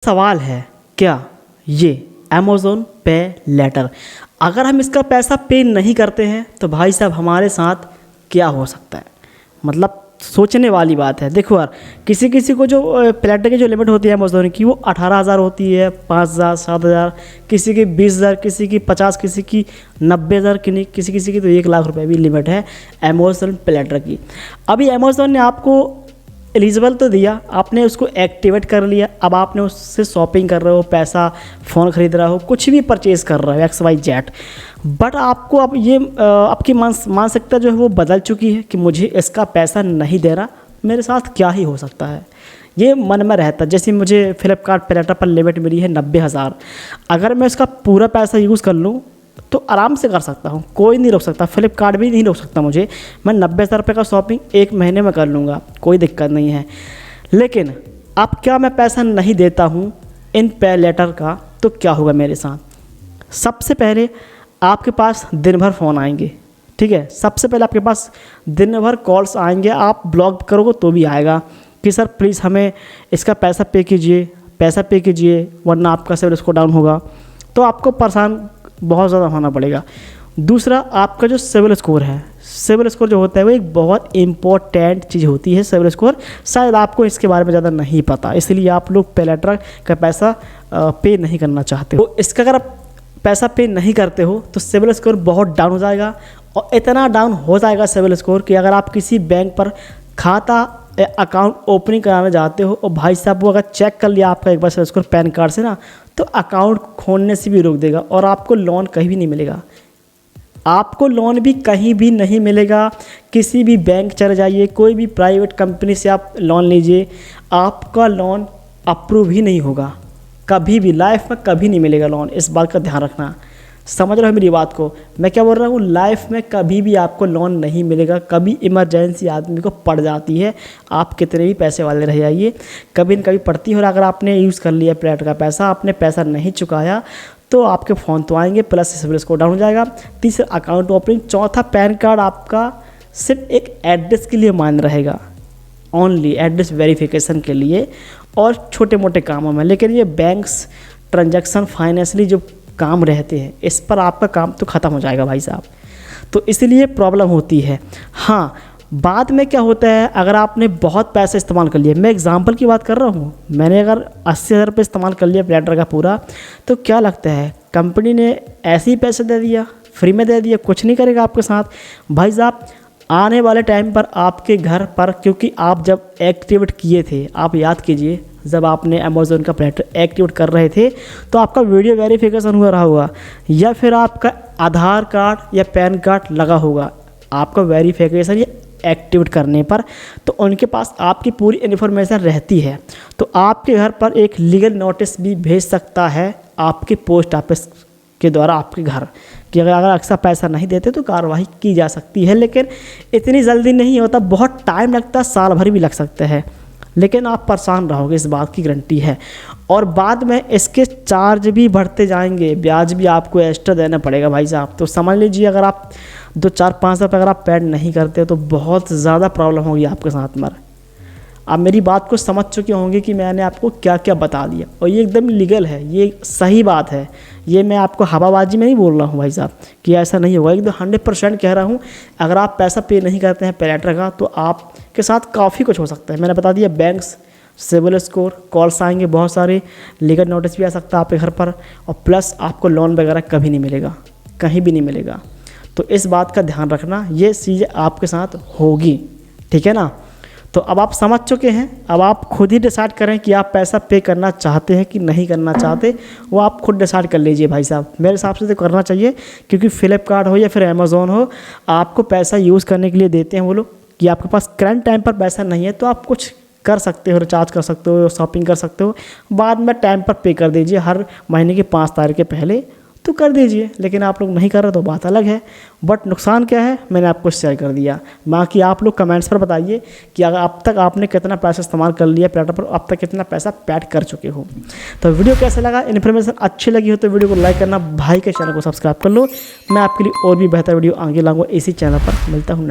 सवाल है क्या ये अमेज़ॉन पे लेटर अगर हम इसका पैसा पे नहीं करते हैं तो भाई साहब हमारे साथ क्या हो सकता है। मतलब सोचने वाली बात है। देखो यार, किसी किसी को जो प्लेटर की जो लिमिट होती है अमेज़ॉन की वो 18,000 होती है, 5,000, 7,000, किसी की 20,000, किसी की 50, किसी की 90,000, किसी किसी की तो 1,00,000 रुपये भी लिमिट है अमेज़ॉन प्लेटर की। अभी अमेज़ॉन ने आपको एलिजिबल तो दिया, आपने उसको एक्टिवेट कर लिया, अब आपने उससे शॉपिंग कर रहे हो, पैसा फ़ोन ख़रीद रहे हो, कुछ भी परचेज़ कर रहे हो XYZ, बट आपको अब ये आपकी मानसिकता जो है वो बदल चुकी है कि मुझे इसका पैसा नहीं दे रहा, मेरे साथ क्या ही हो सकता है, ये मन में रहता। जैसे मुझे फ्लिपकार्ट प्लेटर पर लिमिट मिली है 90,000, अगर मैं इसका पूरा पैसा यूज़ कर लूँ तो आराम से कर सकता हूँ, कोई नहीं रोक सकता, फ्लिपकार्ट भी नहीं रोक सकता मुझे। मैं 90,000 रुपये का शॉपिंग एक महीने में कर लूँगा, कोई दिक्कत नहीं है। लेकिन अब क्या मैं पैसा नहीं देता हूँ इन पे लेटर का तो क्या होगा मेरे साथ। सबसे पहले आपके पास दिन भर फ़ोन आएंगे, ठीक है, सबसे पहले आपके पास दिन भर कॉल्स आएंगे, आप ब्लॉक करोगे तो भी आएगा कि सर प्लीज़ हमें इसका पैसा पे कीजिए वरना आपका सिविल स्कोर डाउन होगा। तो आपको परेशान बहुत ज़्यादा होना पड़ेगा। दूसरा, आपका जो सिविल स्कोर है, सिविल स्कोर जो होता है वो एक बहुत इम्पोर्टेंट चीज़ होती है। सिविल स्कोर शायद आपको इसके बारे में ज़्यादा नहीं पता, इसलिए आप लोग पे लेटर का पैसा पे नहीं करना चाहते हो। तो इसका अगर आप पैसा पे नहीं करते हो तो सिविल स्कोर बहुत डाउन हो जाएगा, और इतना डाउन हो जाएगा सिविल स्कोर कि अगर आप किसी बैंक पर खाता अकाउंट ओपनिंग कराने जाते हो और भाई साहब वो अगर चेक कर लिया आपका एक बार सिविल स्कोर पैन कार्ड से ना, तो अकाउंट खोलने से भी रोक देगा और आपको लोन कहीं भी नहीं मिलेगा। आपको लोन भी कहीं भी नहीं मिलेगा। किसी भी बैंक चले जाइए, कोई भी प्राइवेट कंपनी से आप लोन लीजिए, आपका लोन अप्रूव ही नहीं होगा, कभी भी लाइफ में कभी नहीं मिलेगा लोन। इस बात का ध्यान रखना, समझ रहे हो मेरी बात को। मैं क्या बोल रहा हूँ, लाइफ में कभी भी आपको लोन नहीं मिलेगा। कभी इमरजेंसी आदमी को पड़ जाती है, आप कितने भी पैसे वाले रह जाइए, कभी न कभी पड़ती है। और अगर आपने यूज़ कर लिया प्लेटर का पैसा, आपने पैसा नहीं चुकाया तो आपके फ़ोन तो आएंगे, प्लस सिविल स्कोर डाउन हो जाएगा। तीसरा, अकाउंट ओपनिंग। चौथा, पैन कार्ड आपका सिर्फ एक एड्रेस के लिए मान रहेगा, ओनली एड्रेस वेरिफिकेशन के लिए और छोटे मोटे कामों में। लेकिन ये बैंक्स ट्रांजैक्शन फाइनेंशियली जो काम रहते हैं, इस पर आपका काम तो ख़त्म हो जाएगा भाई साहब। तो इसलिए प्रॉब्लम होती है। हाँ, बाद में क्या होता है, अगर आपने बहुत पैसे इस्तेमाल कर लिए, मैं एग्जांपल की बात कर रहा हूँ, मैंने अगर 80,000 रुपये इस्तेमाल कर लिया प्लेटर का पूरा, तो क्या लगता है कंपनी ने ऐसे ही पैसे दे दिया, फ्री में दे दिया, कुछ नहीं करेगा आपके साथ भाई साहब। आने वाले टाइम पर आपके घर पर, क्योंकि आप जब एक्टिवेट किए थे, आप याद कीजिए जब आपने अमेज़ॉन का प्लेटर एक्टिवेट कर रहे थे तो आपका वीडियो वेरिफिकेशन हुआ रहा होगा, या फिर आपका आधार कार्ड या पैन कार्ड लगा होगा आपका वेरिफिकेशन या एक्टिवेट करने पर, तो उनके पास आपकी पूरी इन्फॉर्मेशन रहती है। तो आपके घर पर एक लीगल नोटिस भी भेज सकता है आपके पोस्ट ऑफिस के द्वारा आपके घर, कि अगर अक्सर पैसा नहीं देते तो कार्रवाई की जा सकती है। लेकिन इतनी जल्दी नहीं होता, बहुत टाइम लगता है, साल भर भी लग सकते हैं, लेकिन आप परेशान रहोगे, इस बात की गारंटी है। और बाद में इसके चार्ज भी बढ़ते जाएंगे, ब्याज भी आपको एक्स्ट्रा देना पड़ेगा भाई साहब। तो समझ लीजिए, अगर आप 2, 4, 5 रुपये अगर आप पेड नहीं करते तो बहुत ज़्यादा प्रॉब्लम होगी आपके साथ में। आप मेरी बात को समझ चुके होंगे कि मैंने आपको क्या क्या बता दिया, और ये एकदम लीगल है, ये सही बात है, ये मैं आपको हवाबाजी में नहीं बोल रहा हूँ भाई साहब कि ऐसा नहीं होगा, एकदम 100% कह रहा हूँ। अगर आप पैसा पे नहीं करते हैं प्लेटर का तो आपके साथ काफ़ी कुछ हो सकता है। मैंने बता दिया, बैंक्स, सिविल स्कोर, कॉल्स आएंगे बहुत सारे, लीगल नोटिस भी आ सकता है आपके घर पर, और प्लस आपको लोन वगैरह कभी नहीं मिलेगा, कहीं भी नहीं मिलेगा। तो इस बात का ध्यान रखना, ये चीज़ें आपके साथ होगी, ठीक है ना। तो अब आप समझ चुके हैं, अब आप खुद ही डिसाइड करें कि आप पैसा पे करना चाहते हैं कि नहीं करना चाहते, वो आप खुद डिसाइड कर लीजिए भाई साहब। मेरे हिसाब से तो करना चाहिए, क्योंकि फ्लिपकार्ट हो या फिर अमेज़ॉन हो, आपको पैसा यूज़ करने के लिए देते हैं वो लोग, कि आपके पास करंट टाइम पर पैसा नहीं है तो आप कुछ कर सकते हो, रिचार्ज कर सकते हो, शॉपिंग कर सकते हो, बाद में टाइम पर पे कर दीजिए, हर महीने की 5 तारीख के पहले तो कर दीजिए। लेकिन आप लोग नहीं कर रहे तो बात अलग है, बट नुकसान क्या है मैंने आपको शेयर कर दिया। बाकी आप लोग कमेंट्स पर बताइए कि अगर अब तक आपने कितना पैसा इस्तेमाल कर लिया प्लेटर पर, अब तक कितना पैसा पेड कर चुके हो। तो वीडियो कैसा लगा, इन्फॉर्मेशन अच्छी लगी हो तो वीडियो को लाइक करना, भाई के चैनल को सब्सक्राइब कर लो। मैं आपके लिए और भी बेहतर वीडियो आगे लाऊंगा इसी चैनल पर। मिलता हूँ।